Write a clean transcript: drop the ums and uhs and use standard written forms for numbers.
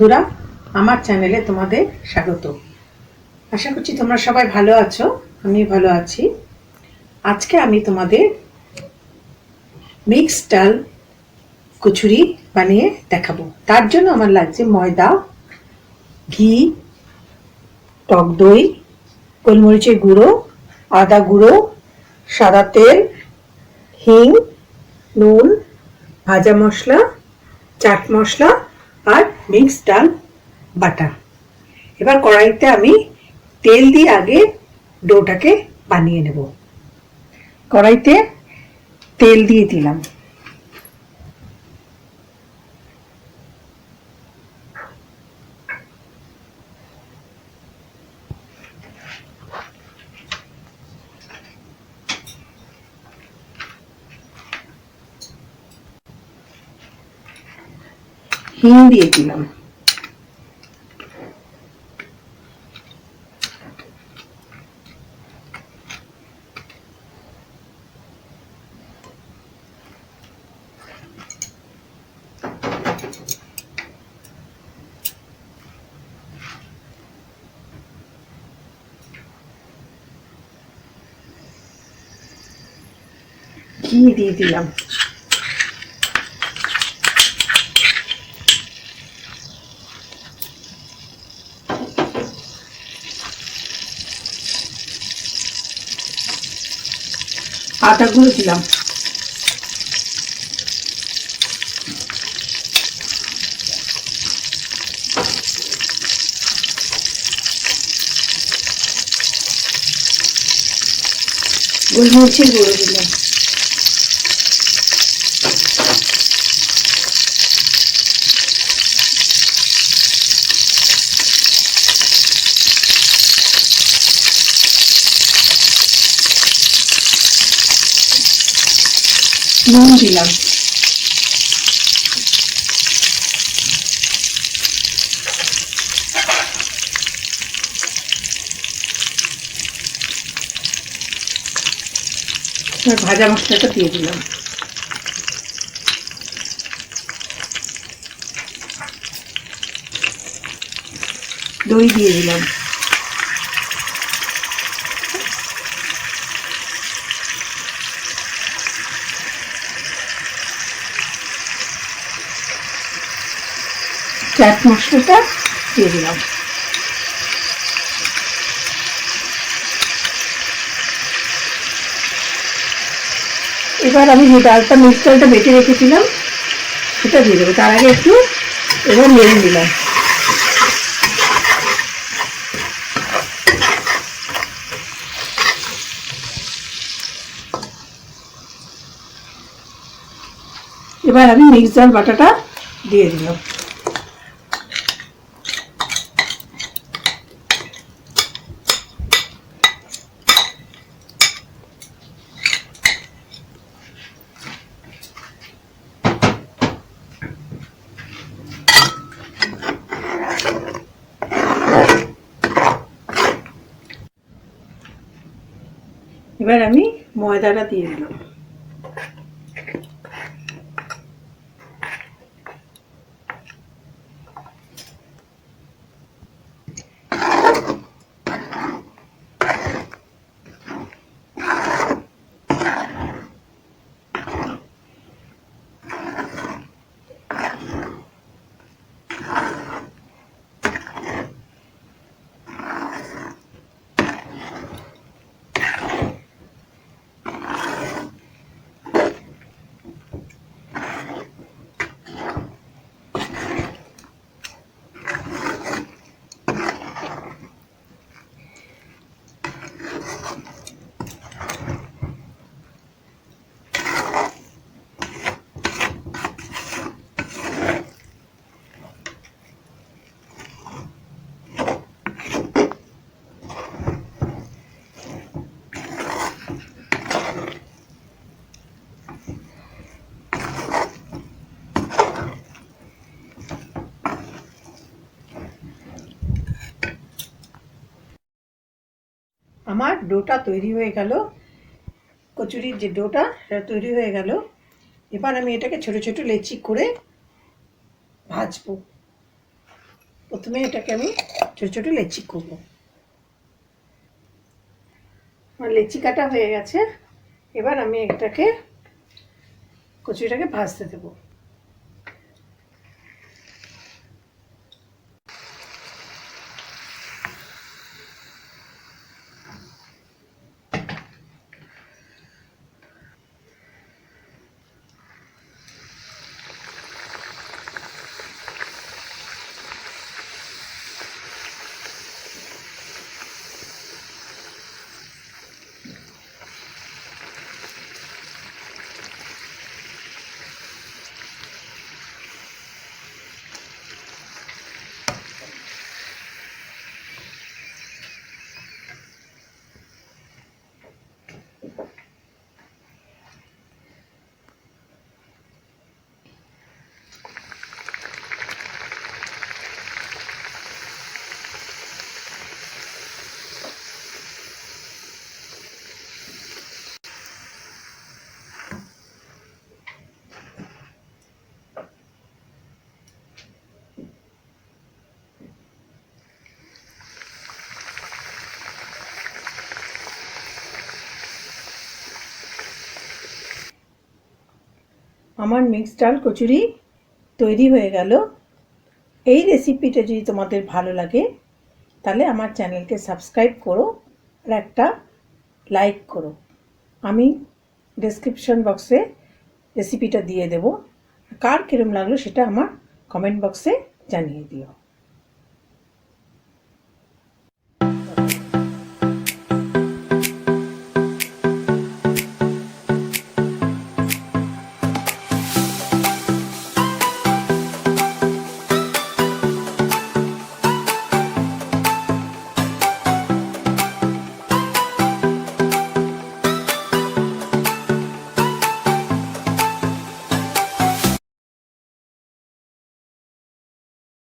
বন্ধুরা, আমার চ্যানেলে তোমাদের স্বাগত। আশা করছি তোমরা সবাই ভালো আছো, আমি ভালো আছি। আজকে আমি তোমাদের মিক্সড ডাল কচুরি বানিয়ে দেখাবো। তার জন্য আমার লাগছে ময়দা, ঘি, টক দই, গোলমরিচের গুঁড়ো, আদা গুঁড়ো, সাদা তেল, হিং, নুন, ভাজা মশলা, চাট মশলা আর মিক্সড ডাল বাটা। এবার কড়াইতে আমি তেল দিয়ে আগে ডোটাকে বানিয়ে নেব। কড়াইতে তেল দিয়ে দিলাম। হিং দিয়ে দিলাম। ঘি দিয়ে দিলাম। আদা গুঁড়ো দিলাম। গোলমরিচের গুঁড়ো দিলাম। নুন দিলাম। ভাজা মশলাটা দিয়ে দিলাম। দই দিয়ে দিলাম। চাট মশলাটা দিয়ে দিলাম। এবার আমি যে ডালটা মিক্সড ডালটা বেটে রেখেছিলাম সেটা দিয়ে দেবো। তার আগে একটু এবার নেড়ে দিলাম। এবার আমি মিক্সড ডাল বাটাটা দিয়ে দিলাম। এবার আমি ময়দাটা দিয়ে দিলাম। আমার ডোটা তৈরি হয়ে গেল। কচুরির যে ডোটা সেটা তৈরি হয়ে গেল। এবার আমি এটাকে ছোট ছোট লেচি করে ভাজবো। প্রথমে এটাকে আমি ছোটো ছোটো লেচি করবো। আমার লেচি কাটা হয়ে গেছে। এবার আমি এটাকে কচুরিটাকে ভাজতে দেবো। আমার মিক্সড ডাল কচুরি তৈরি হয়ে গেল। এই রেসিপিটা যদি তোমাদের ভালো লাগে তাহলে আমার চ্যানেলকে সাবস্ক্রাইব করো আর একটা লাইক করো। আমি ডেসক্রিপশন বক্সে রেসিপিটা দিয়ে দেবো। কার কিরম লাগলো সেটা আমার কমেন্ট বক্সে জানিয়ে দিও।